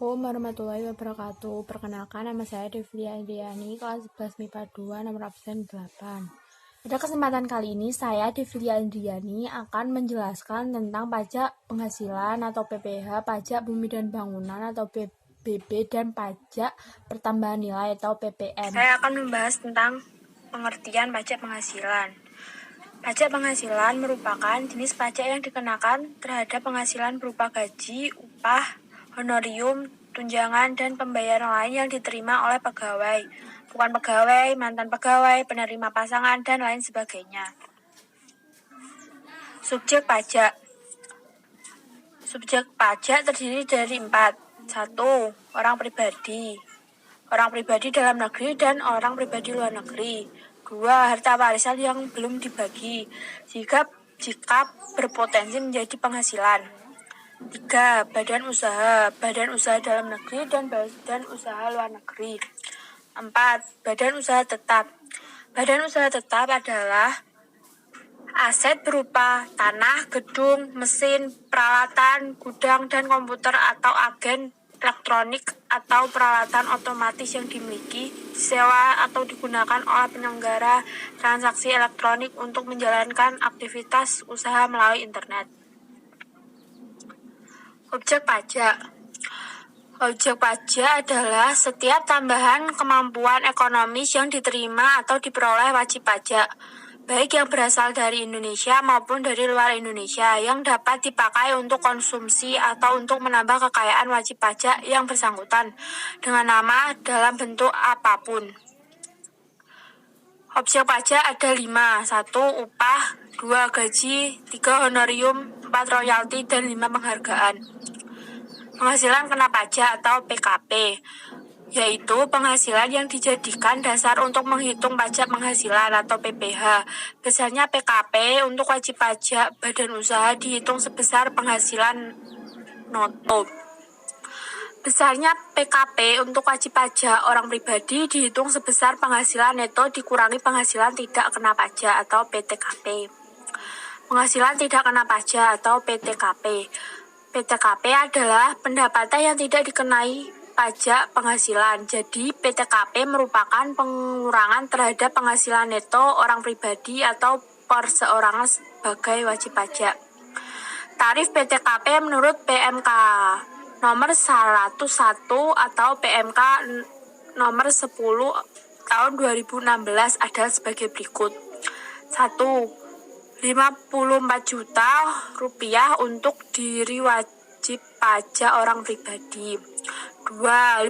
Assalamualaikum warahmatullahi wabarakatuh. Perkenalkan, nama saya Devlia Andriani, kelas 11 MIPA 2, nomor absen 8. Pada kesempatan kali ini, saya Devlia Andriani akan menjelaskan tentang pajak penghasilan atau PPH, pajak bumi dan bangunan atau PBB, dan pajak pertambahan nilai atau PPN. Saya akan membahas tentang pengertian pajak penghasilan. Pajak penghasilan merupakan jenis pajak yang dikenakan terhadap penghasilan berupa gaji, upah, honorium, tunjangan, dan pembayaran lain yang diterima oleh pegawai, bukan pegawai, mantan pegawai, penerima pasangan, dan lain sebagainya. Subjek pajak. Subjek pajak terdiri dari 4. 1. Orang pribadi. Orang pribadi dalam negeri dan orang pribadi luar negeri. 2. Harta warisan yang belum dibagi, jika berpotensi menjadi penghasilan. 3. Badan usaha dalam negeri dan badan usaha luar negeri. 4. Badan usaha tetap. Badan usaha tetap adalah aset berupa tanah, gedung, mesin, peralatan, gudang, dan komputer atau agen elektronik atau peralatan otomatis yang dimiliki, disewa, atau digunakan oleh penyelenggara transaksi elektronik untuk menjalankan aktivitas usaha melalui internet. Objek pajak. Objek pajak adalah setiap tambahan kemampuan ekonomis yang diterima atau diperoleh wajib pajak, baik yang berasal dari Indonesia maupun dari luar Indonesia, yang dapat dipakai untuk konsumsi atau untuk menambah kekayaan wajib pajak yang bersangkutan dengan nama dalam bentuk apapun. Objek pajak ada 5. 1. Upah, 2. Gaji, 3. Honorium, 4. Royalti, dan 5. Penghargaan. Penghasilan kena pajak atau PKP, yaitu penghasilan yang dijadikan dasar untuk menghitung pajak penghasilan atau PPH. Besarnya PKP untuk wajib pajak badan usaha dihitung sebesar penghasilan noto. Besarnya PKP untuk wajib pajak orang pribadi dihitung sebesar penghasilan neto dikurangi penghasilan tidak kena pajak atau PTKP. Penghasilan tidak kena pajak atau PTKP. PTKP adalah pendapatan yang tidak dikenai pajak penghasilan. Jadi, PTKP merupakan pengurangan terhadap penghasilan neto orang pribadi atau perseorangan sebagai wajib pajak. Tarif PTKP menurut PMK nomor 101 atau PMK nomor 10 tahun 2016 adalah sebagai berikut. 1. 54 juta rupiah untuk diri wajib pajak orang pribadi. 2. 54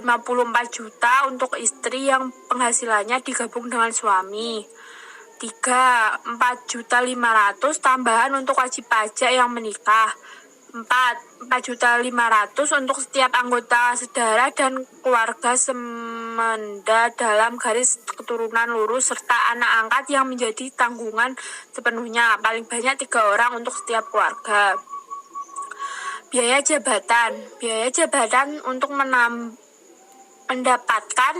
juta untuk istri yang penghasilannya digabung dengan suami. 3. 4.500.000 tambahan untuk wajib pajak yang menikah. 4. 4.500.000 untuk setiap anggota saudara dan keluarga semenda dalam garis keturunan lurus serta anak angkat yang menjadi tanggungan sepenuhnya, paling banyak 3 orang untuk setiap keluarga. Biaya jabatan. Biaya jabatan untuk mendapatkan,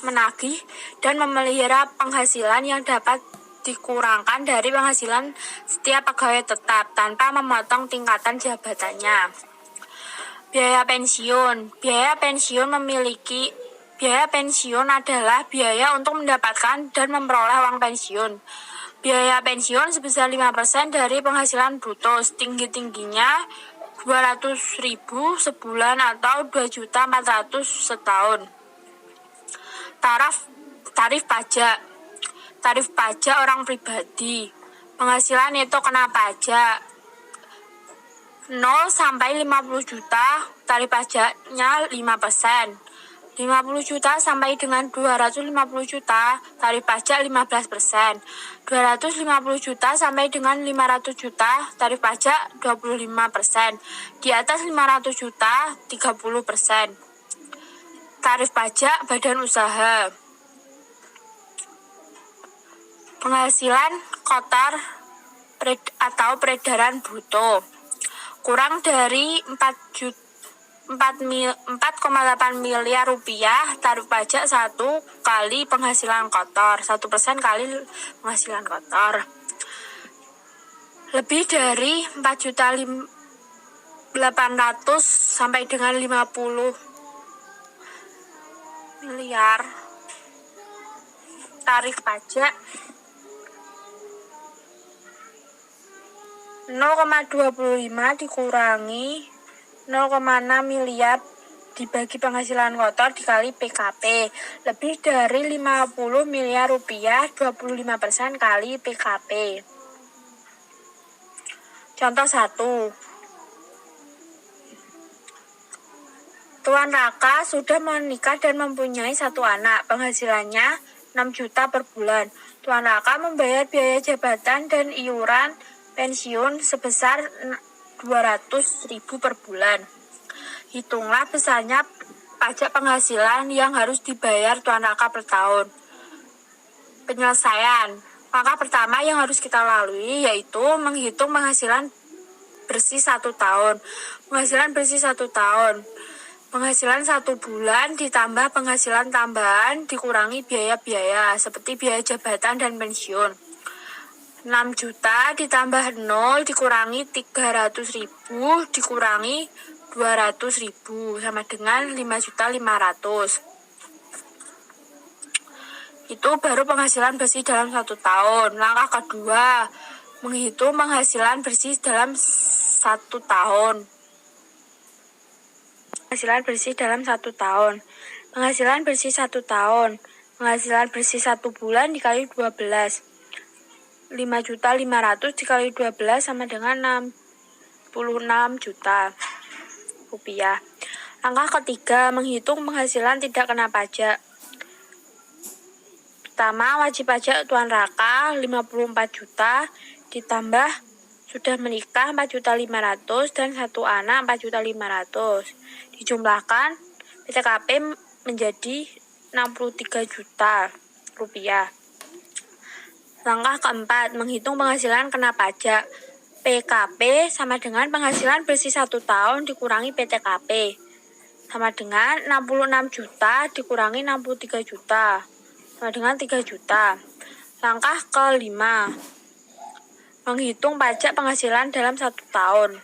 menagih, dan memelihara penghasilan yang dapat dikurangkan dari penghasilan setiap pegawai tetap tanpa memotong tingkatan jabatannya. Biaya pensiun. Biaya pensiun adalah biaya untuk mendapatkan dan memperoleh uang pensiun. Biaya pensiun sebesar 5% dari penghasilan bruto, setinggi-tingginya 200.000 sebulan atau 2.400.000 setahun. Tarif pajak. Tarif pajak orang pribadi. Penghasilan neto kena pajak 0 sampai 50 juta, tarif pajaknya 5%. 50 juta sampai dengan 250 juta, tarif pajak 15%. 250 juta sampai dengan 500 juta, tarif pajak 25%. Di atas 500 juta, 30%. Tarif pajak badan usaha. Penghasilan kotor atau peredaran bruto kurang dari 4,8 miliar rupiah, tarif pajak 1 kali penghasilan kotor, 1% kali penghasilan kotor. Lebih dari 4.800.000 sampai dengan 50 miliar. Tarif pajak 0,25 dikurangi 0,6 miliar dibagi penghasilan kotor dikali PKP. Lebih dari 50 miliar rupiah, 25% kali PKP. Contoh 1. Tuan Raka sudah menikah dan mempunyai 1 anak. Penghasilannya 6 juta per bulan. Tuan Raka membayar biaya jabatan dan iuran pensiun sebesar 200.000 per bulan. Hitunglah besarnya pajak penghasilan yang harus dibayar Tuan Raka per tahun. Penyelesaian. Langkah pertama yang harus kita lalui yaitu menghitung penghasilan bersih 1 tahun. Penghasilan bersih 1 tahun. Penghasilan 1 bulan ditambah penghasilan tambahan dikurangi biaya-biaya seperti biaya jabatan dan pensiun. 6 juta ditambah 0 dikurangi 300.000 dikurangi 200.000 sama dengan 5.500.000. Itu baru penghasilan bersih dalam 1 tahun. Langkah kedua, menghitung penghasilan bersih dalam 1 tahun. Penghasilan bersih dalam 1 tahun. Penghasilan bersih 1 tahun. Penghasilan bersih 1 bulan dikali 12. 5.500.000 dikali 12 sama dengan 66 juta rupiah. Langkah ketiga, menghitung penghasilan tidak kena pajak. Pertama, wajib pajak Tuan Raka 54 juta ditambah sudah menikah 4.500.000 dan 1 anak 4.500.000. Dijumlahkan PTKP menjadi 63 juta rupiah. Langkah keempat, menghitung penghasilan kena pajak. PKP sama dengan penghasilan bersih 1 tahun dikurangi PTKP. Sama dengan 66 juta dikurangi 63 juta. Sama dengan 3 juta. Langkah kelima, menghitung pajak penghasilan dalam 1 tahun.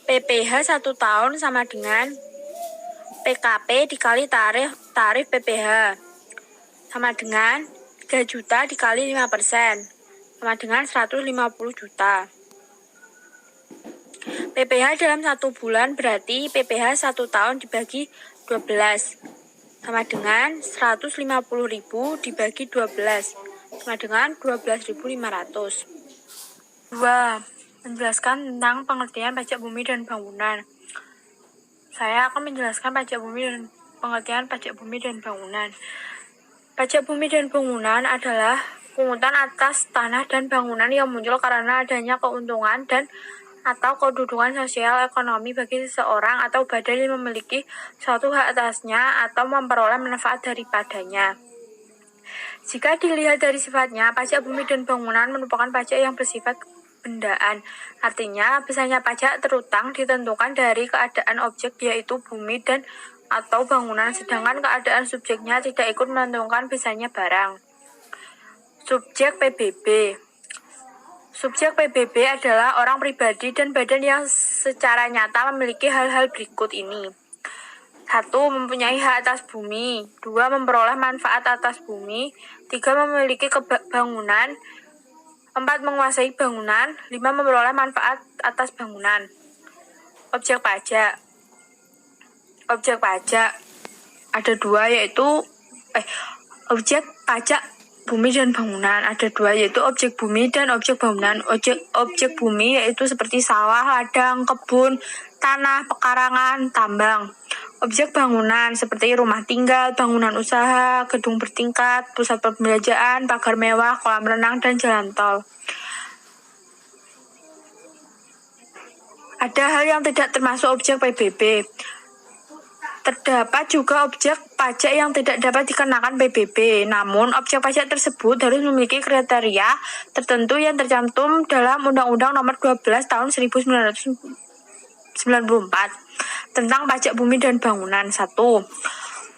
PPh 1 tahun sama dengan PKP dikali tarif PPh. Sama dengan 3 juta dikali 5%. Sama dengan 150 juta. PPh dalam 1 bulan berarti PPh 1 tahun dibagi 12. Sama dengan 150.000 dibagi 12. Sama dengan 12.500. 2. Menjelaskan tentang pengertian pajak bumi dan bangunan. Saya akan menjelaskan pengertian pajak bumi dan bangunan. Pajak bumi dan bangunan adalah pungutan atas tanah dan bangunan yang muncul karena adanya keuntungan dan atau kedudukan sosial ekonomi bagi seseorang atau badan yang memiliki suatu hak atasnya atau memperoleh manfaat daripadanya. Jika dilihat dari sifatnya, pajak bumi dan bangunan merupakan pajak yang bersifat bendaan. Artinya, besarnya pajak terutang ditentukan dari keadaan objek yaitu bumi dan atau bangunan, sedangkan keadaan subjeknya tidak ikut menentukan besarnya barang. Subjek PBB. Subjek PBB adalah orang pribadi dan badan yang secara nyata memiliki hal-hal berikut ini. 1. Mempunyai hak atas bumi. 2. Memperoleh manfaat atas bumi. 3. Memiliki bangunan. 4. Menguasai bangunan. 5. Memperoleh manfaat atas bangunan. Objek pajak. Objek pajak ada 2 yaitu objek pajak bumi dan bangunan ada 2 yaitu objek bumi dan objek bangunan. Objek bumi yaitu seperti sawah, ladang, kebun, tanah, pekarangan, tambang. Objek bangunan seperti rumah tinggal, bangunan usaha, gedung bertingkat, pusat perbelanjaan, pagar mewah, kolam renang, dan jalan tol. Ada hal yang tidak termasuk objek PBB. Terdapat juga objek pajak yang tidak dapat dikenakan PBB. Namun, objek pajak tersebut harus memiliki kriteria tertentu yang tercantum dalam Undang-Undang Nomor 12 Tahun 1994 tentang pajak bumi dan bangunan. 1.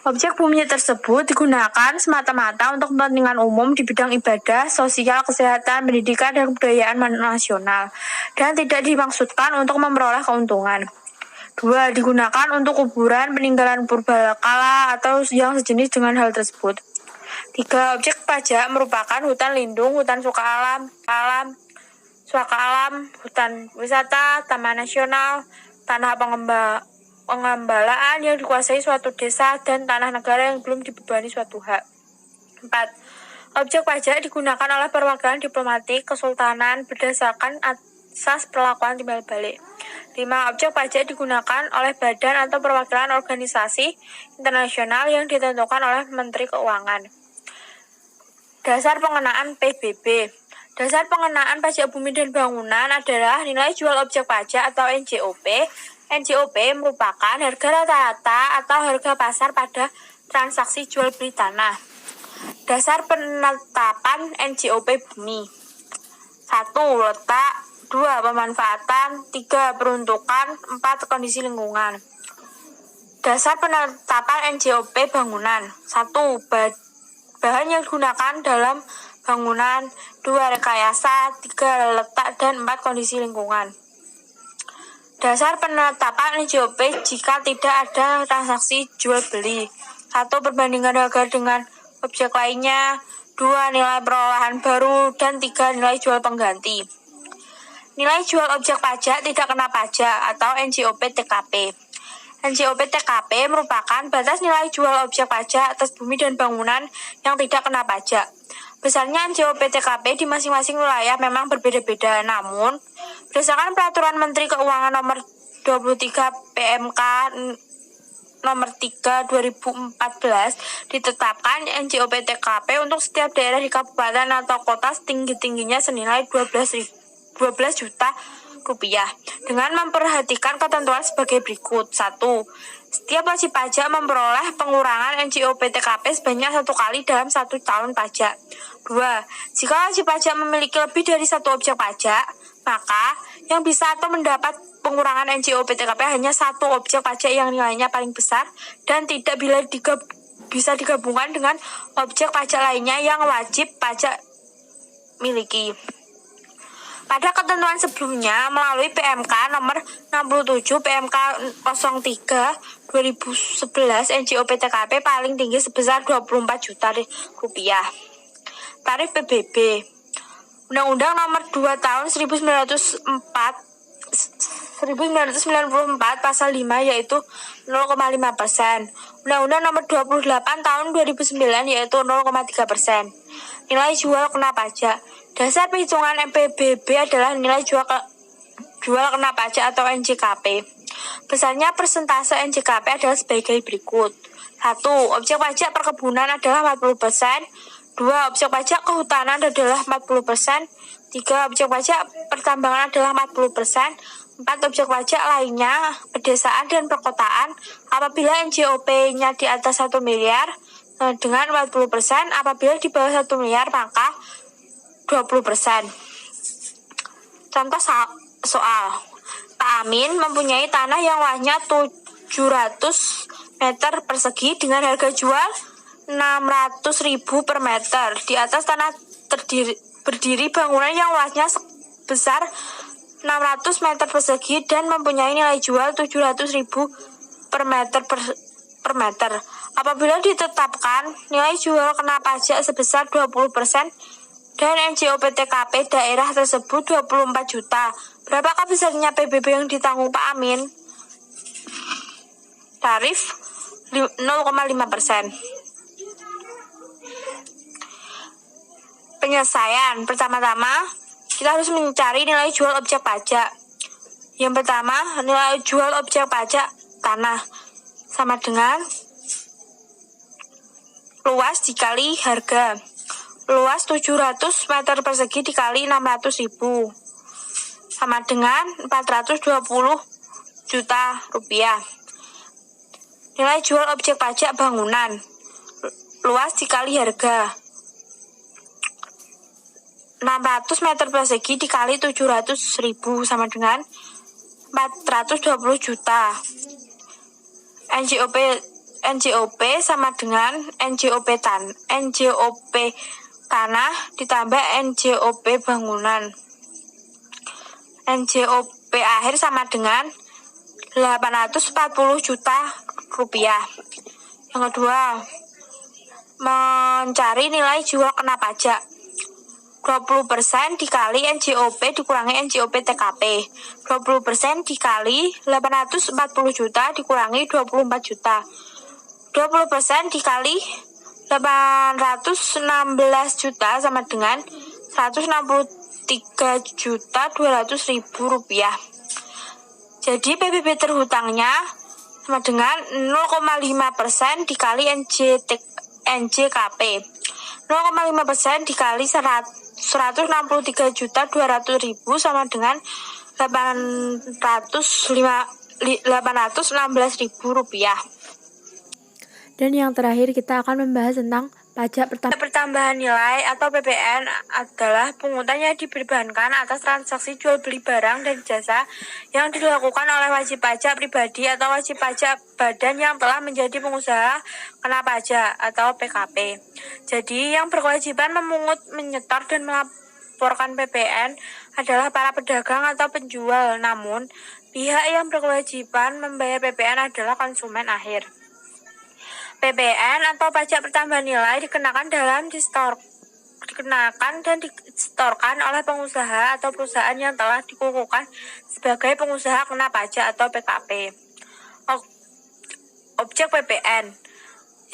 Objek bumi tersebut digunakan semata-mata untuk kepentingan umum di bidang ibadah, sosial, kesehatan, pendidikan, dan kebudayaan nasional, dan tidak dimaksudkan untuk memperoleh keuntungan. 2. Digunakan untuk kuburan, peninggalan purbakala atau yang sejenis dengan hal tersebut. 3. Objek pajak merupakan hutan lindung, hutan suaka alam, hutan wisata, taman nasional, tanah pengembalaan yang dikuasai suatu desa, dan tanah negara yang belum dibebani suatu hak. 4. Objek pajak digunakan oleh perwakilan diplomatik kesultanan berdasarkan asas perlakuan timbal balik. 5. Objek pajak digunakan oleh badan atau perwakilan organisasi internasional yang ditentukan oleh Menteri Keuangan. Dasar pengenaan PBB. Dasar pengenaan pajak bumi dan bangunan adalah nilai jual objek pajak atau NJOP. NJOP merupakan harga rata-rata atau harga pasar pada transaksi jual beli tanah. Dasar penetapan NJOP bumi. 1. Letak. 2. Pemanfaatan. 3. Peruntukan. 4. Kondisi lingkungan. Dasar penetapan NJOP bangunan. 1. Bahan yang digunakan dalam bangunan. 2. Rekayasa. 3. Letak. Dan 4. Kondisi lingkungan. Dasar penetapan NJOP jika tidak ada transaksi jual beli. 1. Perbandingan harga dengan objek lainnya. 2. Nilai perolahan baru. Dan 3. Nilai jual pengganti. Nilai jual objek pajak tidak kena pajak atau NJOP TKP. NJOP TKP merupakan batas nilai jual objek pajak atas bumi dan bangunan yang tidak kena pajak. Besarnya NJOP TKP di masing-masing wilayah memang berbeda-beda, namun berdasarkan Peraturan Menteri Keuangan Nomor 23 PMK Nomor 3 2014 ditetapkan NJOP TKP untuk setiap daerah di kabupaten atau kota setinggi-tingginya senilai 12 juta rupiah dengan memperhatikan ketentuan sebagai berikut. 1. Setiap wajib pajak memperoleh pengurangan NJOP TKP sebanyak 1 kali dalam 1 tahun pajak. 2. Jika wajib pajak memiliki lebih dari 1 objek pajak, maka yang bisa atau mendapat pengurangan NJOP TKP hanya 1 objek pajak yang nilainya paling besar dan tidak bisa digabungkan dengan objek pajak lainnya yang wajib pajak miliki. Pada ketentuan sebelumnya, melalui PMK nomor 67 PMK 03 2011, NJOP TKP paling tinggi sebesar 24 juta rupiah. Tarif PBB. Undang-Undang nomor 2 tahun 1994 pasal 5 yaitu 0,5%. Undang-Undang nomor 28 tahun 2009 yaitu 0,3%. Nilai jual kena pajak. Dasar perhitungan PBB adalah nilai jual kena pajak atau NJKP. Besarnya persentase NJKP adalah sebagai berikut. 1. Objek pajak perkebunan adalah 40%. 2. Objek pajak kehutanan adalah 40%. 3. Objek pajak pertambangan adalah 40%. 4. Objek pajak lainnya pedesaan dan perkotaan apabila NJOP-nya di atas 1 miliar dengan 40%. Apabila di bawah 1 miliar maka 20%. Contoh soal. Pak Amin mempunyai tanah yang luasnya 700 meter persegi dengan harga jual 600.000 per meter. Di atas tanah berdiri bangunan yang luasnya sebesar 600 meter persegi dan mempunyai nilai jual 700.000 per meter. Apabila ditetapkan nilai jual kena pajak sebesar 20% dan NJOP TKP daerah tersebut 24 juta. Berapakah besarnya PBB yang ditanggung Pak Amin? Tarif 0,5%. Penyelesaian. Pertama-tama, kita harus mencari nilai jual objek pajak. Yang pertama, nilai jual objek pajak tanah sama dengan luas dikali harga. Luas 700 meter persegi dikali 600.000 sama dengan 420 juta rupiah. Nilai jual objek pajak bangunan. Luas dikali harga. 600 meter persegi dikali 700.000 sama dengan 420 juta. NJOP sama dengan NJOP tanah ditambah NJOP bangunan. NJOP akhir sama dengan 840 juta rupiah. Yang kedua, mencari nilai jual kena pajak. 20% dikali NJOP dikurangi NJOP TKP. 20% dikali 840 juta dikurangi 24 juta. 20% dikali 816 juta sama dengan 163.200.000 rupiah. Jadi PBB terhutangnya sama dengan 0,5% dikali NJKP. 0,5% dikali 163.200.000 sama dengan 816.000 rupiah. Dan yang terakhir kita akan membahas tentang pajak pertambahan nilai atau PPN adalah pungutan yang dibebankan atas transaksi jual beli barang dan jasa yang dilakukan oleh wajib pajak pribadi atau wajib pajak badan yang telah menjadi pengusaha kena pajak atau PKP. Jadi yang berkewajiban memungut, menyetor dan melaporkan PPN adalah para pedagang atau penjual. Namun pihak yang berkewajiban membayar PPN adalah konsumen akhir. PPN atau pajak pertambahan nilai dikenakan dan disetorkan oleh pengusaha atau perusahaan yang telah dikukuhkan sebagai pengusaha kena pajak atau PKP. Objek PPN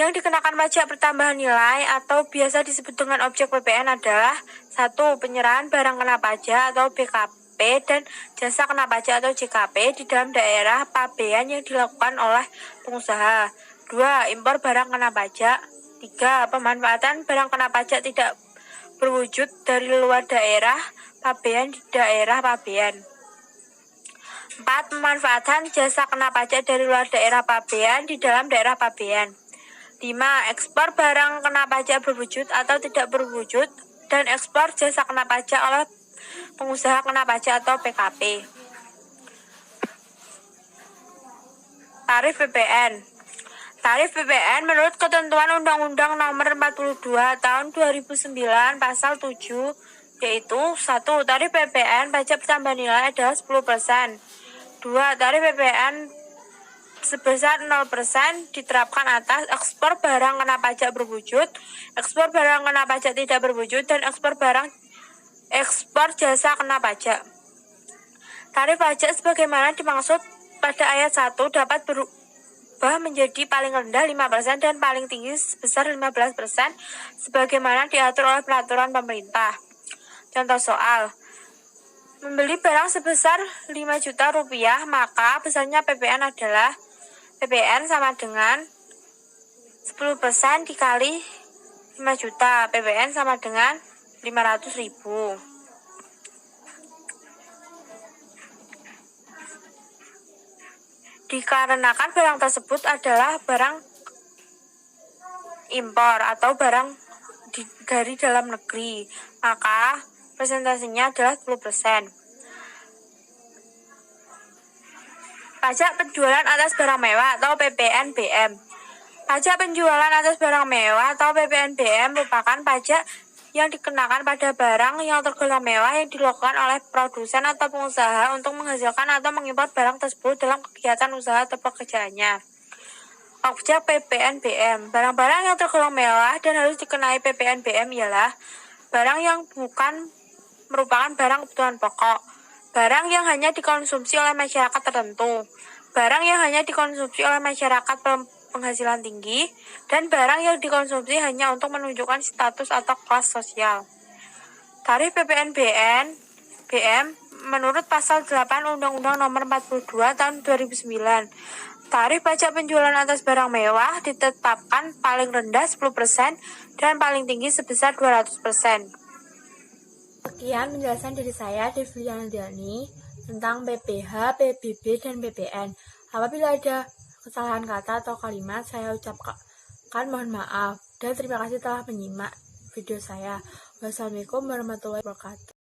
yang dikenakan pajak pertambahan nilai atau biasa disebut dengan objek PPN adalah 1. Penyerahan barang kena pajak atau BKP dan jasa kena pajak atau JKP di dalam daerah pabean yang dilakukan oleh pengusaha. 2. Impor barang kena pajak. 3. Pemanfaatan barang kena pajak tidak berwujud dari luar daerah pabean di daerah pabean. 4. Pemanfaatan jasa kena pajak dari luar daerah pabean di dalam daerah pabean. 5. Ekspor barang kena pajak berwujud atau tidak berwujud dan ekspor jasa kena pajak oleh pengusaha kena pajak atau PKP. Tarif PPN. Tarif PPN menurut ketentuan Undang-Undang Nomor 42 Tahun 2009 Pasal 7 yaitu 1. Tarif PPN pajak pertambahan nilai adalah 10%. 2. Tarif PPN sebesar 0% diterapkan atas ekspor barang kena pajak berwujud, ekspor barang kena pajak tidak berwujud, dan ekspor jasa kena pajak. Tarif pajak sebagaimana dimaksud pada ayat 1 dapat berubah menjadi paling rendah 5% dan paling tinggi sebesar 15% sebagaimana diatur oleh peraturan pemerintah. Contoh soal. Membeli barang sebesar 5 juta rupiah, maka besarnya PPN adalah PPN sama dengan 10% dikali 5 juta. PPN sama dengan 500.000. Dikarenakan barang tersebut adalah barang impor atau barang dari dalam negeri, maka presentasinya adalah 10%. Pajak penjualan atas barang mewah atau PPNBM. Pajak penjualan atas barang mewah atau PPNBM merupakan pajak yang dikenakan pada barang yang tergolong mewah yang dilakukan oleh produsen atau pengusaha untuk menghasilkan atau mengimpor barang tersebut dalam kegiatan usaha atau pekerjaannya. Objek PPNBM. Barang-barang yang tergolong mewah dan harus dikenai PPNBM ialah barang yang bukan merupakan barang kebutuhan pokok, barang yang hanya dikonsumsi oleh masyarakat tertentu, barang yang hanya dikonsumsi oleh masyarakat penghasilan tinggi, dan barang yang dikonsumsi hanya untuk menunjukkan status atau kelas sosial. Tarif PPNBM menurut pasal 8 Undang-Undang Nomor 42 Tahun 2009. Tarif pajak penjualan atas barang mewah ditetapkan paling rendah 10% dan paling tinggi sebesar 200%. Sekian penjelasan dari saya, Devliana Diani, tentang PPH, PBB, dan PPN. Apabila ada kesalahan kata atau kalimat, saya ucapkan mohon maaf. Dan terima kasih telah menyimak video saya. Wassalamualaikum warahmatullahi wabarakatuh.